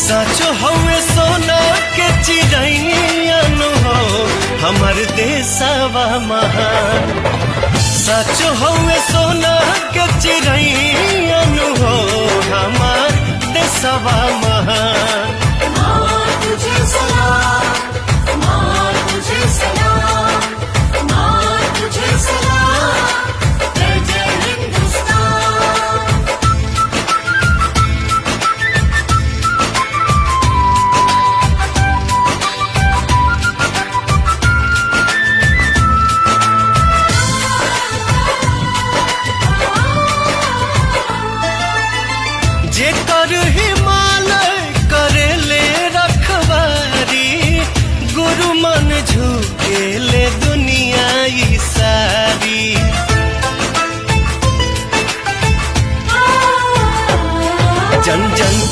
साचो हवे सोना के चिड़ैन हो हमर देशवा महान। साचो हवे सोना के चिड़ैन हो हमर देशवा महान। तुझे सलाम, माँ तुझे सलाम, माँ तुझे सलाम, जय जय हिंदुस्तान। जेकर हिमालय करेले रखवारी गुरु मन झुकेले दुनिया ई सारी। जन जन